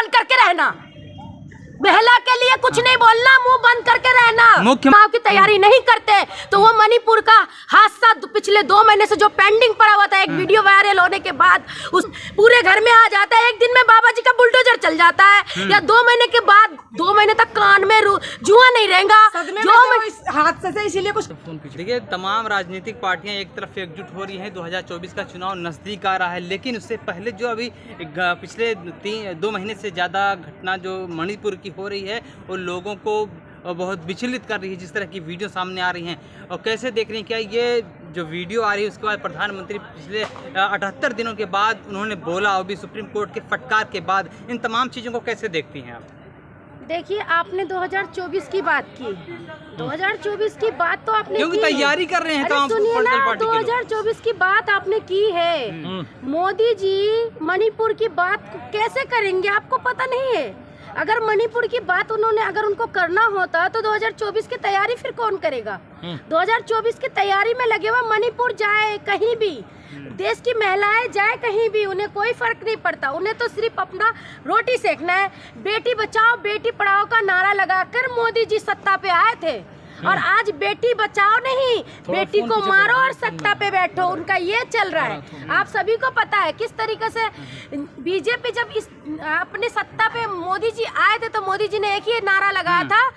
बंद करके रहना। महिला के लिए कुछ नहीं बोलना, मुंह बंद करके रहना। चुनाव की तैयारी नहीं करते तो वो मणिपुर का हादसा पिछले 2 महीने से जो पेंडिंग पड़ा हुआ था, एक वीडियो वायरल होने के बाद उस पूरे घर में आ जाता है। एक दिन में बाबा जी का बुलडोजर चल जाता है, या 2 महीने के बाद 2 महीने तक कान में जुआ नहीं रहेगा जो हादसे से। इसीलिए कुछ देखिए, तमाम राजनीतिक पार्टियां एक तरफ एकजुट हो रही हैं। 2024 का चुनाव नजदीक आ रहा है, लेकिन उससे पहले जो अभी पिछले 2 महीने से ज़्यादा घटना जो मणिपुर की हो रही है वो लोगों को बहुत विचलित कर रही है। जिस तरह की वीडियो सामने आ रही हैं और कैसे देख रही हैं, क्या ये जो वीडियो आ रही है उसके बाद प्रधानमंत्री पिछले 78 दिनों के बाद उन्होंने बोला, और भी सुप्रीम कोर्ट के फटकार के बाद, इन तमाम चीज़ों को कैसे देखती हैं आप? देखिए, आपने 2024 की बात की, 2024 की बात तो आपने क्योंकि तैयारी कर रहे हैं तो सुनिए ना, 2024 की बात आपने की है। मोदी जी मणिपुर की बात कैसे करेंगे, आपको पता नहीं है? अगर मणिपुर की बात अगर उनको करना होता तो 2024 की तैयारी फिर कौन करेगा? 2024 की तैयारी में लगे हुआ मणिपुर जाए, कहीं भी देश की महिलाएं जाए कहीं भी, उन्हें कोई फर्क नहीं पड़ता। उन्हें तो सिर्फ अपना रोटी सेकना है। बेटी बचाओ बेटी पढ़ाओ का नारा लगाकर मोदी जी सत्ता पे आए थे, और आज बेटी बचाओ नहीं, बेटी को मारो और सत्ता पे बैठो, उनका ये चल रहा है। आप सभी को पता है किस तरीके से बीजेपी जब अपने सत्ता पे मोदी जी आए थे तो मोदी जी ने एक ही नारा लगाया था,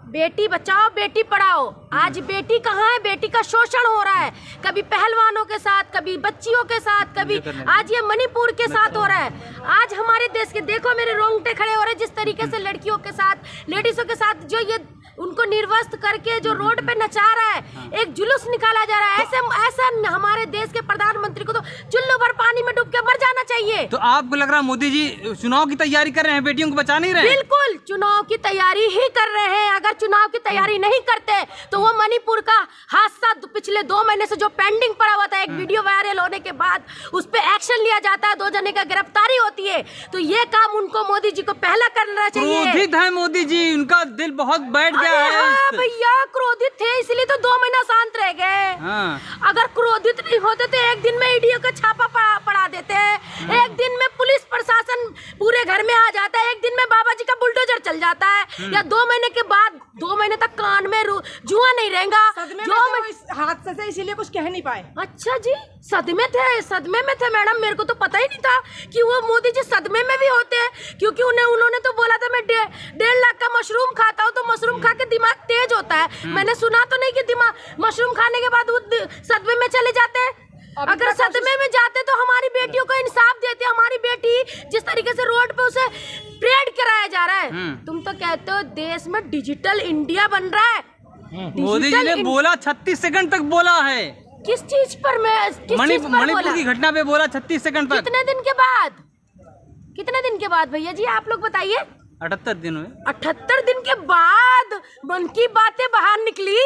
बेटी बचाओ बेटी पढ़ाओ। आज बेटी कहाँ है? बेटी का शोषण हो रहा है, कभी पहलवानों के साथ, कभी बच्चियों के साथ, कभी आज ये मणिपुर के साथ हो रहा है। आज हमारे देश के देखो, मेरे रोंगटे खड़े हो रहे हैं जिस तरीके से लड़कियों के साथ, लेडीजों के साथ जो ये उनको निर्वस्त्र करके जो रोड पे नचा रहा है, एक जुलूस निकाला जा रहा है। ऐसा हमारे देश के प्रधानमंत्री को तो चुल्लू भर पानी में डूब के मर जाना चाहिए। तो आपको लग रहा है मोदी जी चुनाव की तैयारी कर रहे हैं, बेटियों को बचा नहीं रहे? बिल्कुल चुनाव की तैयारी ही कर रहे हैं। अगर चुनाव की तैयारी नहीं करते तो वो मणिपुर का हादसा पिछले 2 महीने से जो पेंडिंग पड़ा हुआ था, एक वीडियो वायरल होने के बाद उस पे एक्शन लिया जाता है, 2 जने का गिरफ्तारी होती है, तो ये काम उनको मोदी जी को पहला करना चाहिए। क्रोधित है मोदी जी, उनका दिल बहुत बैठ गया है। हाँ भैया, क्रोधित थे इसलिए तो 2 महीना शांत रह गए। अगर क्रोधित नहीं होते तो एक दिन में ईडीओ का छापा पड़ा देते हैं, एक दिन में पुलिस प्रशासन पूरे घर में आ जाता है, एक दिन में बाबा जी का बुलडोजर चल जाता है, या 2 महीने के बाद 2 महीने तक कान में जुआ नहीं रहेगा जो हादसे से। इसीलिए कुछ कह नहीं पाए। अच्छा जी, सदमे में थे मैडम, मेरे को तो पता ही नहीं था कि वो मोदी जी सदमे में भी होते हैं, क्योंकि उन्होंने तो बोला था मैं 1.5 लाख का मशरूम खाता हूँ, तो मशरूम खा के दिमाग तेज होता है। मैंने सुना तो नहीं कि दिमाग मशरूम खाने के बाद वो सदमे में चले जाते हैं। अगर सदमे में जाते तो हमारी बेटियों को इंसाफ देते। हमारी बेटी जिस तरीके से रोड पे उसे परेड कराया जा रहा है, तुम तो कहते हो देश में डिजिटल इंडिया बन रहा है। मोदी जी ने बोला 36 सेकंड तक बोला है। किस चीज पर? मणिपुर की घटना पे बोला 36 सेकंड तक। कितने दिन के बाद भैया जी आप लोग बताइए? 78 दिन हुए। 78 दिन के बाद मन की बातें बाहर निकली,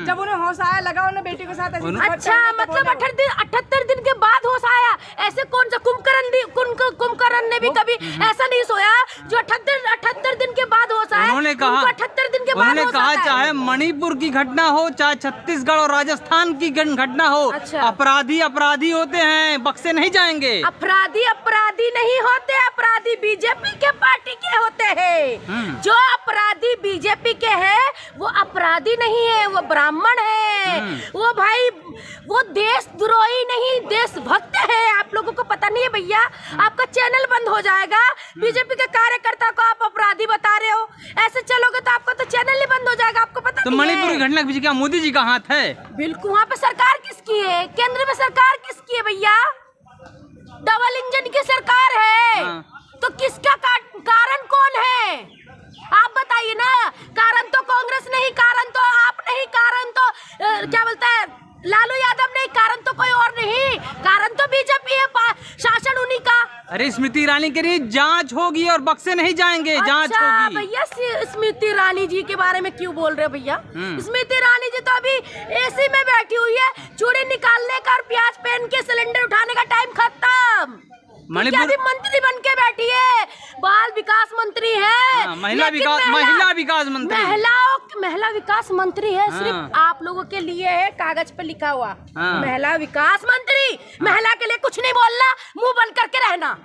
जब उन्हें होश आया, लगा उन्हें बेटी के साथ अच्छा मतलब 78 दिन के बाद होश आया। ऐसे कौन सा कुंभकर्ण ने भी कभी ऐसा नहीं सोया जो 78 दिन के बाद होश आया। उन्होंने कहा 78 दिन के बाद उन्होंने कहा चाहे मणिपुर की घटना हो, चाहे छत्तीसगढ़ और राजस्थान की घटना हो, अपराधी अपराधी होते हैं, बक्से नहीं जाएंगे। अपराधी नहीं होते, अपराधी बीजेपी के पार्टी के होते हैं। जो अपराधी बीजेपी के हैं वो अपराधी नहीं है, वो ब्राह्मण है। वो भाई वो देशद्रोही नहीं, देशभक्त है। आप लोगों को पता नहीं है भैया, आपका चैनल बंद हो जाएगा। बीजेपी के कार्यकर्ता को आप अपराधी बता रहे हो, ऐसे चलोगे तो आपका तो चैनल ही बंद हो जाएगा। आपको पता तो नहीं है? मणिपुर की घटना के पीछे क्या मोदी जी का हाथ है? बिल्कुल। वहाँ पे सरकार किसकी है? केंद्र में सरकार किसकी है भैया? डबल इंजन की सरकार है। तो किसका कारण कौन है? आप बताइए ना। कारण तो कांग्रेस नहीं, कारण तो आप नहीं, कारण तो क्या बोलता है लालू यादव नहीं, कारण तो कोई और नहीं, कारण तो बीजेपी है, शासन उन्हीं का। अरे स्मृति ईरानी के लिए जांच होगी और बक्से नहीं जाएंगे। जांच होगी भैया। स्मृति ईरानी जी के बारे में क्यों बोल रहे हो भैया? स्मृति ईरानी जी तो अभी एसी में बैठी हुई है, चूड़ी निकालने का और प्याज पहन के सिलेंडर उठाने का टाइम खत्म। मणिपुर मंत्री बन के बैठी है, बाल विकास मंत्री है, महिला विकास मंत्री, महिला विकास मंत्री है। सिर्फ आप लोगों के लिए है, कागज पे लिखा हुआ महिला विकास मंत्री। महिला के लिए कुछ नहीं बोलना, मुंह बंद करके रहना।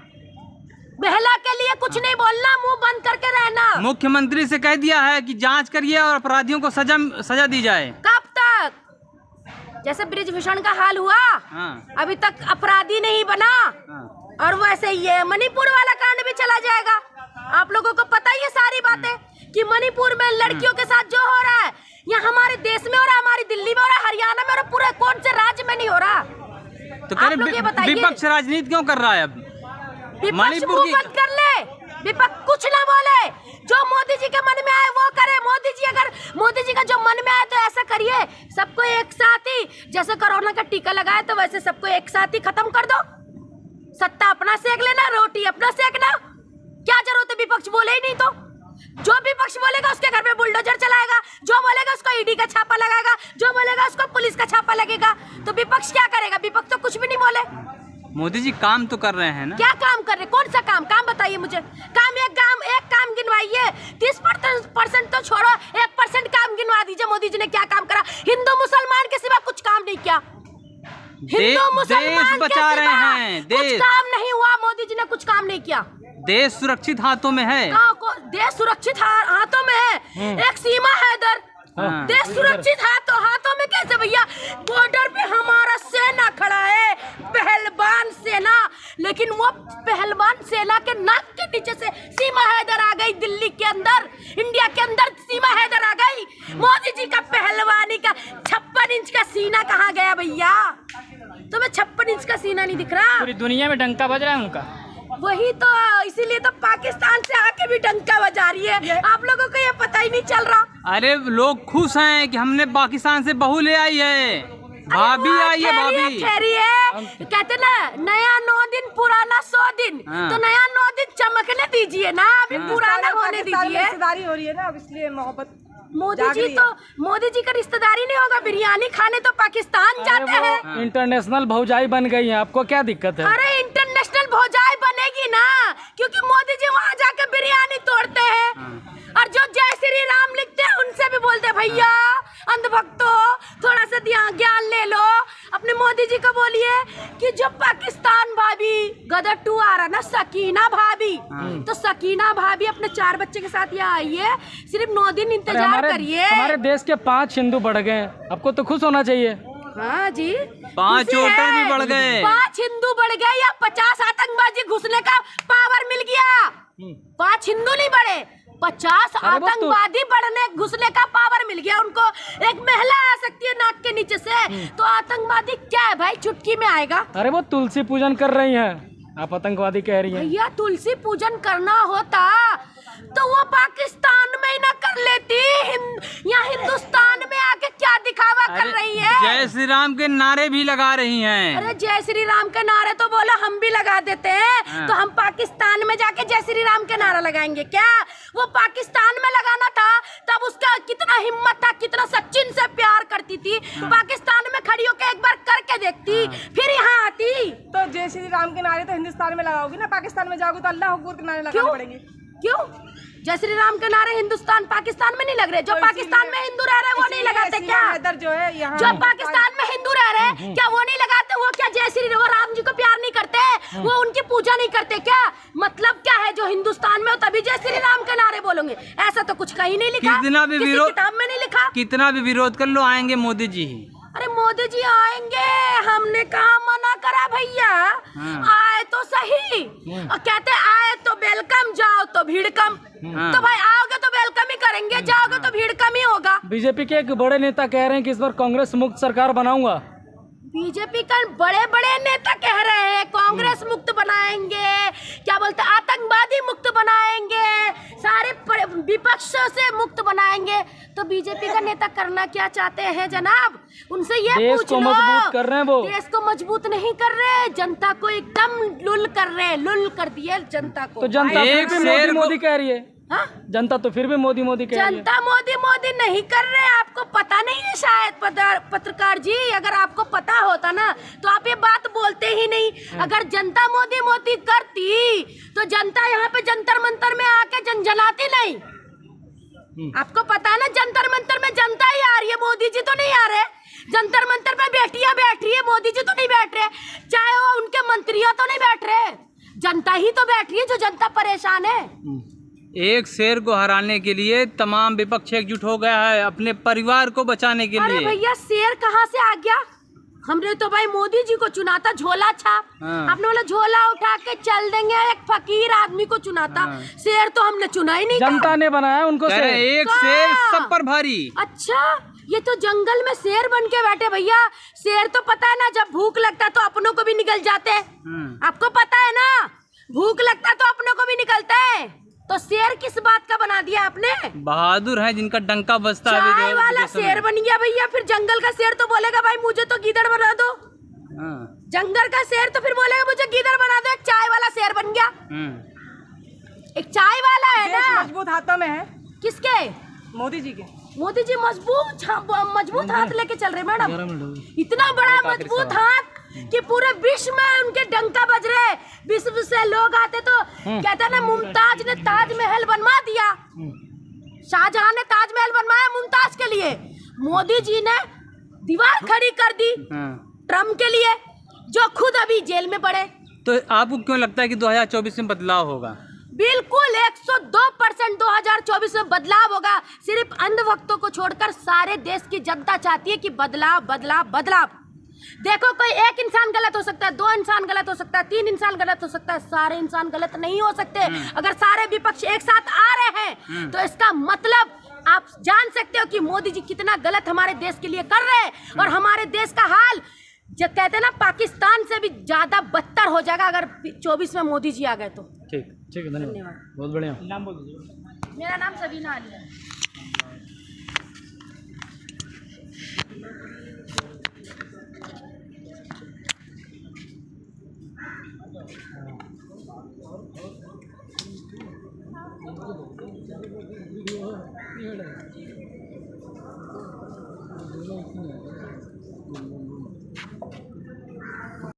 बहला के लिए कुछ नहीं बोलना, मुंह बंद करके रहना। मुख्यमंत्री से कह दिया है कि जांच करिए और अपराधियों को सजा दी जाए। कब तक? जैसे ब्रिजभूषण का हाल हुआ, अभी तक अपराधी नहीं बना, और वैसे ये मणिपुर वाला कांड भी चला जाएगा। आप लोगों को पता ही है सारी बातें कि मणिपुर में लड़कियों के साथ जो हो रहा है, यहाँ हमारे देश में हो रहा है, हमारी दिल्ली में हो रहा है, हरियाणा में हो रहा है, पूरे कौन से राज्य में नहीं हो रहा। तो कह रहे विपक्ष राजनीति क्यों कर रहा है? अब विपक्ष मुंह बंद कर ले, विपक्ष कुछ ना बोले, जो मोदी जी के मन में आए वो करे। मोदी जी अगर मोदी जी का जो मन में आए तो ऐसा करिए, सबको एक साथ ही, जैसे कोरोना का टीका लगाए तो वैसे सबको एक साथ ही खत्म कर दो। सत्ता अपना सेक लेना, रोटी अपना सेकना, क्या जरूरत है विपक्ष बोले ही नहीं तो। जो विपक्ष बोलेगा उसके घर में बुलडोजर चलाएगा, जो बोलेगा उसको ईडी का छापा लगाएगा, जो बोलेगा उसको पुलिस का छापा लगेगा। तो विपक्ष क्या करेगा? विपक्ष तो कुछ भी नहीं बोले। मोदी जी काम तो कर रहे हैं ना। क्या काम कर रहे? कौन सा काम बताइए मुझे। एक काम गिनवाइए। 30% तो छोड़ो, 1% काम गिनवा दीजिए। मोदी जी ने क्या काम करा? हिंदू मुसलमान के सिवा कुछ काम नहीं किया। हिंदू मुसलमान बचा रहे हैं, कुछ काम नहीं हुआ। मोदी जी ने कुछ काम नहीं किया। देश सुरक्षित हाथों में है। देश सुरक्षित हाथों में है। एक सीमा है इधर, देश सुरक्षित हाथों में कैसे भैया? बॉर्डर पे हमारा सेना खड़ा है, पहलवान सेना, लेकिन वो पहलवान सेना के नाक के नीचे से सीमा हैदर आ गई। दिल्ली के अंदर, इंडिया के अंदर सीमा हैदर आ गई। मोदी जी का पहलवानी का 56 इंच का सीना कहाँ गया भैया? तुम्हें 56 इंच का सीना नहीं दिख रहा? पूरी दुनिया में डंका बज रहा है उनका। वही तो, इसीलिए तो पाकिस्तान से आके भी डंका बजा रही है। आप लोगों को ये पता ही नहीं चल रहा। अरे लोग खुश हैं कि हमने पाकिस्तान से बहू ले आई है, भाभी आई है, भाभी कहते ना, नया 9 दिन पुराना 100 दिन। तो नया 9 दिन चमकने दीजिए ना, अभी पुराना होने दीजिए। रिश्तेदारी हो रही है ना, अब इसलिए मोहब्बत। मोदी जी का रिश्तेदारी नहीं होगा, बिरयानी खाने तो पाकिस्तान जाते हैं। इंटरनेशनल भौजाई बन गई है, आपको क्या दिक्कत है? अरे इंटरनेशनल भौजाई बनेगी ना, क्योंकि मोदी जी वहाँ जाकर बिरयानी तोड़ते हैं। और जो जय श्री राम लिखते हैं उनसे भी बोलते हैं भैया अंधभक्तों, थोड़ा सा ज्ञान ले लो। अपने मोदी जी को बोलिए कि जो पाकिस्तान भाभी गदर 2 आ रहा ना, सकीना भाभी, तो सकीना भाभी अपने 4 बच्चे के साथ यहाँ आई है। सिर्फ 9 दिन इंतजार करिए। हमारे देश के 5 हिंदू बढ़ गए, आपको तो खुश होना चाहिए। हाँ जी, 5 वोटर भी बढ़ गए, 5 हिंदू बढ़ गए, या 50 आतंकवादी घुसने का पावर मिल गया। 5 हिंदू नहीं बढ़े, 50 आतंकवादी घुसने का पावर मिल गया उनको। एक महिला आ सकती है नाक के नीचे से, तो आतंकवादी क्या है भाई, चुटकी में आएगा। अरे वो तुलसी पूजन कर रही हैं, आप आतंकवादी कह रही हैं। भैया तुलसी पूजन करना होता तो वो पाकिस्तान में ही ना कर लेती, यहाँ हिंदुस्तान में आके क्या दिखावा कर रही है? जय श्री राम के नारे भी लगा रही हैं। अरे जय श्री राम के नारे तो बोला हम भी लगा देते हैं, तो हम पाकिस्तान में जाके जय श्री राम के नारा लगाएंगे क्या? वो पाकिस्तान में लगाना था तब उसका कितना हिम्मत था, कितना सचिन से प्यार करती थी। पाकिस्तान में खड़ी होकर एक बार करके देखती, फिर यहाँ आती। तो जय श्री राम के नारे तो हिंदुस्तान में लगाओगी ना, पाकिस्तान में जाओगे तो अल्लाह अकबर के नारे लगाने पड़ेंगे। क्यों? जय श्री राम के नारे हिंदुस्तान पाकिस्तान में नहीं लग रहे? जो पाकिस्तान में हिंदू रह रहे वो नहीं लगाते क्या? जो है यहाँ, जो पाकिस्तान में हिंदू रह रहे क्या वो नहीं लगाते? वो क्या जय श्री राम जी को प्यार नहीं करते? वो उनकी पूजा नहीं करते क्या? मतलब क्या है, जो हिंदुस्तान में हो तभी जय श्री राम के नारे बोलोगे? ऐसा तो कुछ कहीं नहीं लिखा, कितना भी किसी किताब में नहीं लिखा। कितना भी विरोध कर लो, आएंगे मोदी जी ही। अरे मोदी जी आएंगे, हमने कहा मना करा भैया? आए तो सही, और कहते आए तो वेलकम, जाओ तो भीड़ कम। तो भाई आओगे तो वेलकम ही करेंगे, जाओगे तो भीड़ कम ही होगा। बीजेपी के एक बड़े नेता कह रहे हैं कि इस बार कांग्रेस मुक्त सरकार बनाऊंगा। बीजेपी का बड़े बड़े नेता कह रहे हैं कांग्रेस मुक्त बनाएंगे, क्या बोलते हैं, आतंकवादी मुक्त बनाएंगे, सारे विपक्ष से मुक्त बनाएंगे। तो बीजेपी का नेता करना क्या चाहते हैं जनाब? उनसे ये पूछ लो। मजबूत कर रहे हैं वो, देश को मजबूत नहीं कर रहे, जनता को एकदम लुल कर रहे, लुल कर दिए जनता को। तो जनता मोदी मोदी कह रही है। हाँ? जनता तो फिर भी मोदी मोदी कह रही है। जनता मोदी मोदी नहीं कर रहे, आपको पता नहीं है शायद पत्रकार जी। अगर आपको पता होता ना तो आप ये बात बोलते ही नहीं। अगर जनता मोदी मोदी करती तो जनता यहाँ पे जंतर मंतर में आके जनजनाती नहीं। आपको पता है ना, जंतर मंतर में जनता ही आ रही है, मोदी जी तो नहीं आ रहे। जंतर मंतर पे बेटियां बैठ रही है, मोदी जी तो नहीं बैठ रहे, चाहे वो उनके मंत्रियों तो नहीं बैठ रहे। जनता ही तो बैठ रही है, जो जनता परेशान है। एक शेर को हराने के लिए तमाम विपक्ष एकजुट हो गया है अपने परिवार को बचाने के अरे लिए। भैया शेर कहाँ से आ गया? हमने तो भाई मोदी जी को चुना था, झोला छाप। हाँ। आपने बोला झोला उठा के चल देंगे, एक फकीर आदमी को चुना था। हाँ। शेर तो हमने चुना ही नहीं था। जनता ने बनाया उनको कह रहे शेर। एक शेर सब पर भारी। अच्छा, ये तो जंगल में शेर बन के बैठे भैया। शेर तो पता है ना, जब भूख लगता है तो अपनों को भी निकल जाते हैं। आपको पता है ना, भूख लगता है तो अपनों को भी निकलता है। तो शेर किस बात का बना दिया आपने? बहादुर है जिनका डंका बजता है। चाय वाला शेर बन गया भैया। फिर जंगल का शेर तो बोलेगा भाई मुझे तो गीदड़ बना दो। जंगल का शेर तो फिर बोलेगा मुझे गीदड़ बना दो। एक चाय वाला शेर बन गया। एक चाय वाला है देश ना। मजबूत हाथों में है, किसके? मोदी जी के। मोदी जी मजबूत हाथ लेके चल रहे मैडम। इतना बड़ा मजबूत हाथ कि पूरे विश्व में उनके डंका बज रहे। विश्व से लोग आते तो कहते हैं ना, मुमताज ने ताजमहल बनवा दिया। शाहजहां ने ताजमहल बनवाया मुमताज के लिए, मोदी जी ने दीवार खड़ी कर दी ट्रम्प के लिए, जो खुद अभी जेल में पड़े। तो आपको क्यों लगता है कि 2024 में बदलाव होगा? बिल्कुल 102% 2024 में बदलाव होगा। सिर्फ अंधभक्तों को छोड़कर सारे देश की जनता चाहती है कि बदलाव बदलाव बदलाव। देखो, कोई एक इंसान गलत हो सकता है, 2 इंसान गलत हो सकता है, 3 इंसान गलत हो सकता है, सारे इंसान गलत नहीं हो सकते। अगर सारे विपक्ष एक साथ आ रहे हैं तो इसका मतलब आप जान सकते हो कि मोदी जी कितना गलत हमारे देश के लिए कर रहे हैं। और हमारे देश का हाल जो कहते हैं ना, पाकिस्तान से भी ज्यादा बदतर हो जाएगा अगर 24 में मोदी जी आ गए तो। ठीक ठीक है, धन्यवाद, बहुत बढ़िया। नाम बोल दीजिए। मेरा नाम सबीना अली है। ये